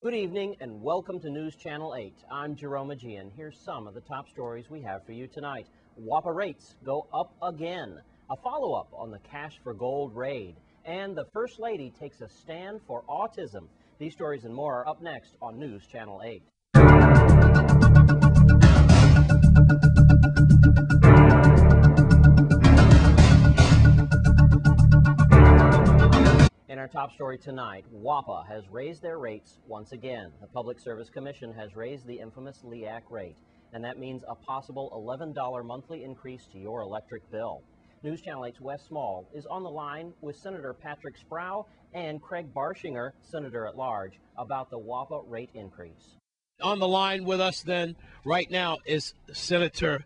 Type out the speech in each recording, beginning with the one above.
Good evening and welcome to News Channel 8. I'm Jerome Aegean. Here's some of the top stories we have for you tonight. W.A.P.A rates go up again. A follow-up on the Cash for Gold raid. And the First Lady takes a stand for autism. These stories and more are up next on News Channel 8. In our top story tonight, W.A.P.A has raised their rates once again. The Public Service Commission has raised the infamous W.A.P.A rate, and that means a possible $11 monthly increase to your electric bill. News Channel 8's Wes Small is on the line with Senator Patrick Sproul and Craig Barshinger, Senator at Large, about the W.A.P.A rate increase. On the line with us then right now is Senator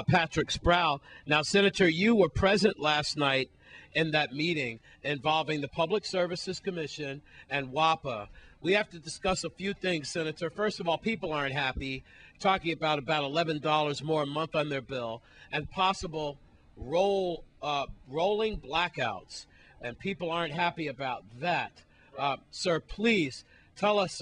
Patrick Sproul. Now, Senator, you were present last night in that meeting involving the Public Services Commission and W.A.P.A. We have to discuss a few things, Senator. First of all, people aren't happy, talking about $11 more a month on their bill and possible rolling blackouts, and people aren't happy about that. Sir, please tell us,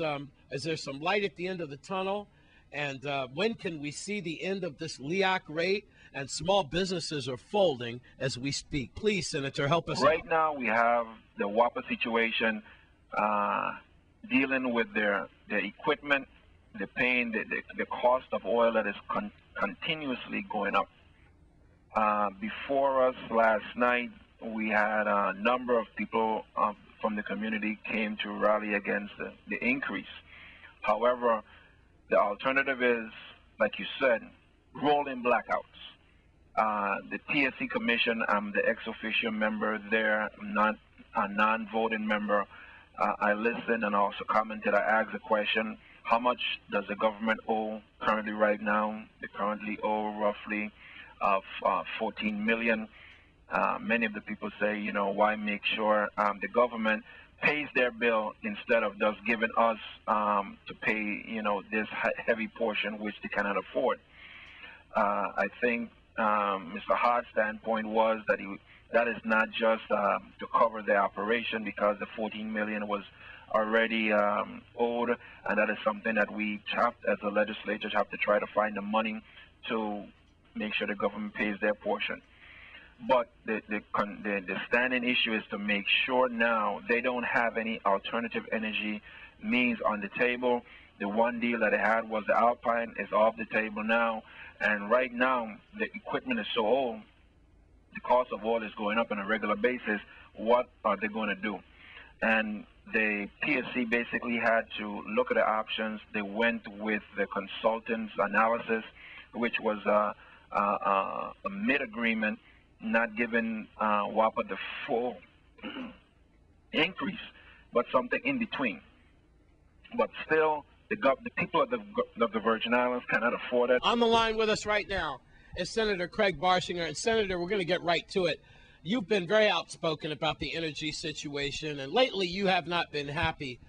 is there some light at the end of the tunnel? And when can we see the end of this W.A.P.A rate? And small businesses are folding as we speak. Please, Senator, help us Right out. now, we have the W.A.P.A situation dealing with their equipment, the paying the cost of oil that is continuously going up. Before us last night, we had a number of people from the community came to rally against the increase. However, the alternative is, like you said, rolling blackouts. The TSC Commission, I'm the ex officio member there, I'm not a non-voting member. I listened and also commented. I asked the question, how much does the government owe currently right now? They currently owe roughly $14 million. Many of the people say, you know, why make sure the government pays their bill instead of just giving us to pay, you know, this heavy portion which they cannot afford. I think Mr. Hart's standpoint was that that is not just to cover the operation, because the $14 million was already owed, and that is something that we have, as a legislature, have to try to find the money to make sure the government pays their portion. But the standing issue is to make sure now they don't have any alternative energy means on the table. The one deal that they had was the Alpine is off the table now, and right now the equipment is so old, the cost of oil is going up on a regular basis. What are they going to do? And the PSC basically had to look at the options. They went with the consultant's analysis, which was a mid-agreement, not giving W.A.P.A the full increase, but something in between. But still, the people of the Virgin Islands cannot afford it. On the line with us right now is Senator Craig Barshinger. And Senator, we're going to get right to it. You've been very outspoken about the energy situation, and lately you have not been happy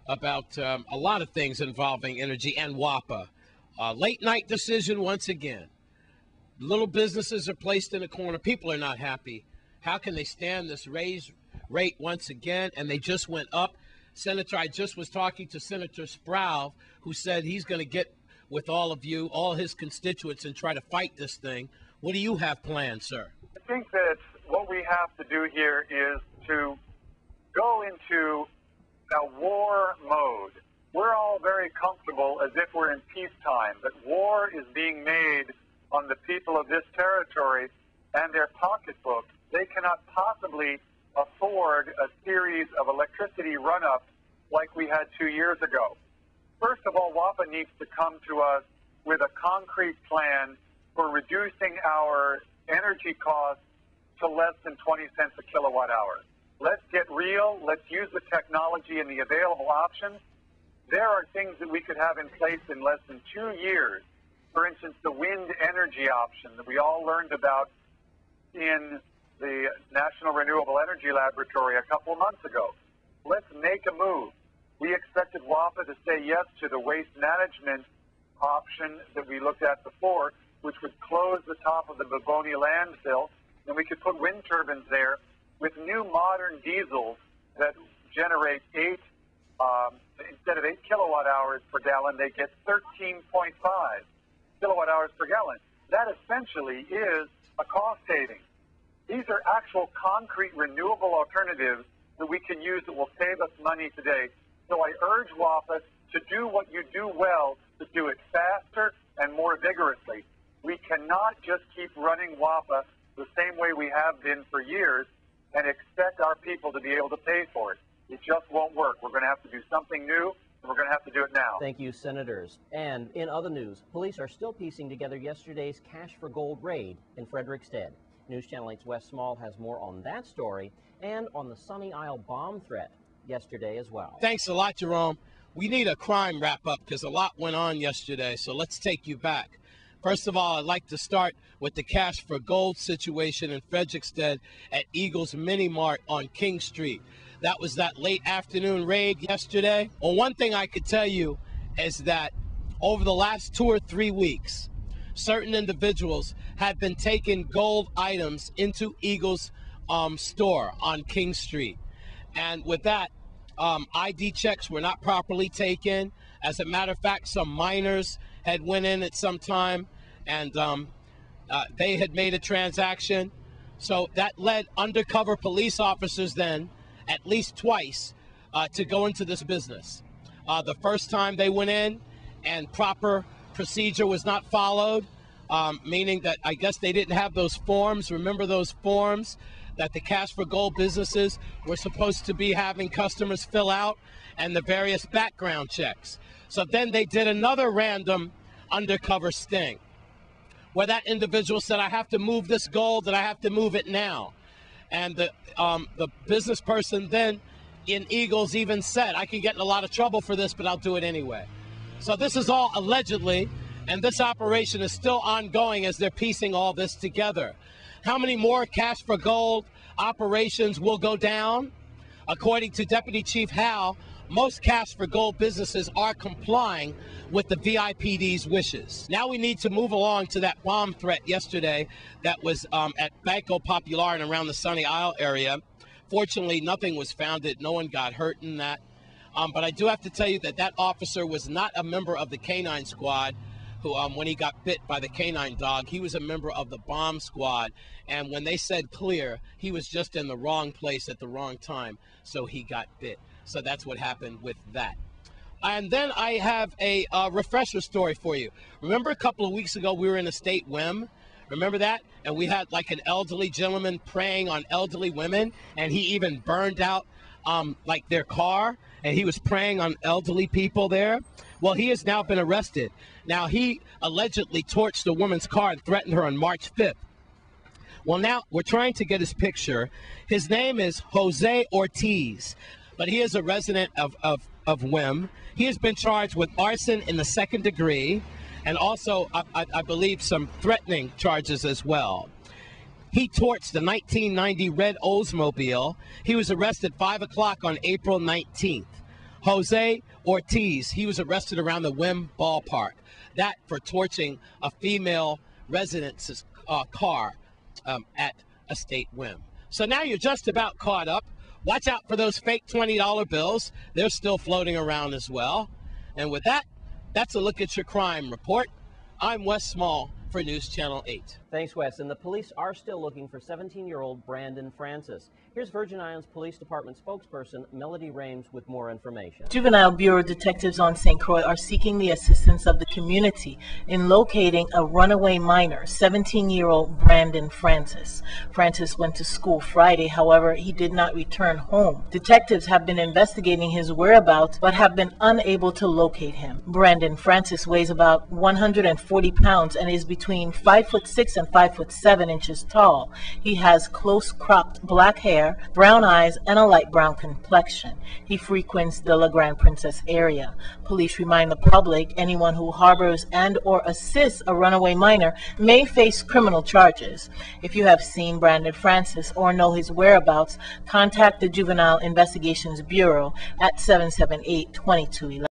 about a lot of things involving energy and W.A.P.A. Late night decision once again. Little businesses are placed in a corner. People are not happy. How can they stand this raised rate once again? And they just went up. Senator, I just was talking to Senator Sproul, who said he's going to get with all of you, all his constituents, and try to fight this thing. What do you have planned, sir? I think that what we have to do here is to go into a war mode. We're all very comfortable as if we're in peacetime, but war is being made on the people of this territory and their pocketbook. They cannot possibly afford a series of electricity run-ups like we had 2 years ago. First of all, W.A.P.A needs to come to us with a concrete plan for reducing our energy costs to less than 20 cents a kilowatt hour. Let's get real. Let's use the technology and the available options. There are things that we could have in place in less than 2 years. For instance, the wind energy option that we all learned about in the National Renewable Energy Laboratory a couple of months ago. Let's make a move. We expected W.A.P.A to say yes to the waste management option that we looked at before, which would close the top of the Boboni landfill, and we could put wind turbines there with new modern diesels that generate 8 instead of 8 kilowatt hours per gallon, they get 13.5 kilowatt hours per gallon. That essentially is a cost saving. These are actual concrete renewable alternatives that we can use that will save us money today. So I urge W.A.P.A to do what you do well, to do it faster and more vigorously. We cannot just keep running W.A.P.A the same way we have been for years and expect our people to be able to pay for it. It just won't work. We're going to have to do something new, and we're going to have to do it now. Thank you, Senators. And in other news, police are still piecing together yesterday's Cash for Gold raid in Frederickstead. News Channel 8's Wes Small has more on that story and on the Sunny Isle bomb threat yesterday as well. Thanks a lot, Jerome. We need a crime wrap-up because a lot went on yesterday, so let's take you back. First of all, I'd like to start with the Cash for Gold situation in Frederickstead at Eagles Mini Mart on King Street. That was that late afternoon raid yesterday. Well, one thing I could tell you is that over the last 2 or 3 weeks, certain individuals had been taking gold items into Eagles store on King Street. And with that, ID checks were not properly taken. As a matter of fact, some minors had went in at some time and they had made a transaction. So that led undercover police officers then at least twice to go into this business. The first time they went in and proper procedure was not followed, meaning that I guess they didn't have those forms. Remember those forms that the Cash for Gold businesses were supposed to be having customers fill out, and the various background checks. So then they did another random undercover sting where that individual said, I have to move this gold and I have to move it now. And the business person then in Eagles even said, I can get in a lot of trouble for this, but I'll do it anyway. So this is all allegedly, and this operation is still ongoing as they're piecing all this together. How many more Cash for Gold operations will go down? According to Deputy Chief Howe, most Cash for Gold businesses are complying with the V.I.P.D's wishes. Now we need to move along to that bomb threat yesterday that was at Banco Popular and around the Sunny Isle area. Fortunately, nothing was founded. No one got hurt in that. But I do have to tell you that that officer was not a member of the canine squad who, when he got bit by the canine dog, he was a member of the bomb squad. And when they said clear, he was just in the wrong place at the wrong time, so he got bit. So that's what happened with that. And then I have a refresher story for you. Remember a couple of weeks ago, we were in the state WIM? Remember that? And we had like an elderly gentleman preying on elderly women, and he even burned out like their car, and he was preying on elderly people there. Well, he has now been arrested. Now, he allegedly torched a woman's car and threatened her on March 5th. Well, now we're trying to get his picture. His name is Jose Ortiz, but he is a resident of WIM. He has been charged with arson in the 2nd degree, and also, I believe, some threatening charges as well. He torched the 1990 red Oldsmobile. He was arrested 5 o'clock on April 19th. Jose Ortiz, he was arrested around the WIM ballpark. That for torching a female resident's car at a state WIM. So now you're just about caught up. Watch out for those fake $20 bills. They're still floating around as well. And with that, that's a look at your crime report. I'm Wes Small for News Channel 8. Thanks, Wes. And the police are still looking for 17-year-old Brandon Francis. Here's Virgin Islands Police Department spokesperson Melody Rames with more information. Juvenile Bureau detectives on St. Croix are seeking the assistance of the community in locating a runaway minor, 17-year-old Brandon Francis. Francis went to school Friday, however, he did not return home. Detectives have been investigating his whereabouts but have been unable to locate him. Brandon Francis weighs about 140 pounds and is between 5'6" and 5'7" inches tall. He has close cropped black hair, brown eyes, and a light brown complexion. He frequents the La Grande Princess area. Police remind the public anyone who harbors and or assists a runaway minor may face criminal charges. If you have seen Brandon Francis or know his whereabouts, contact the Juvenile Investigations Bureau at 778-2211.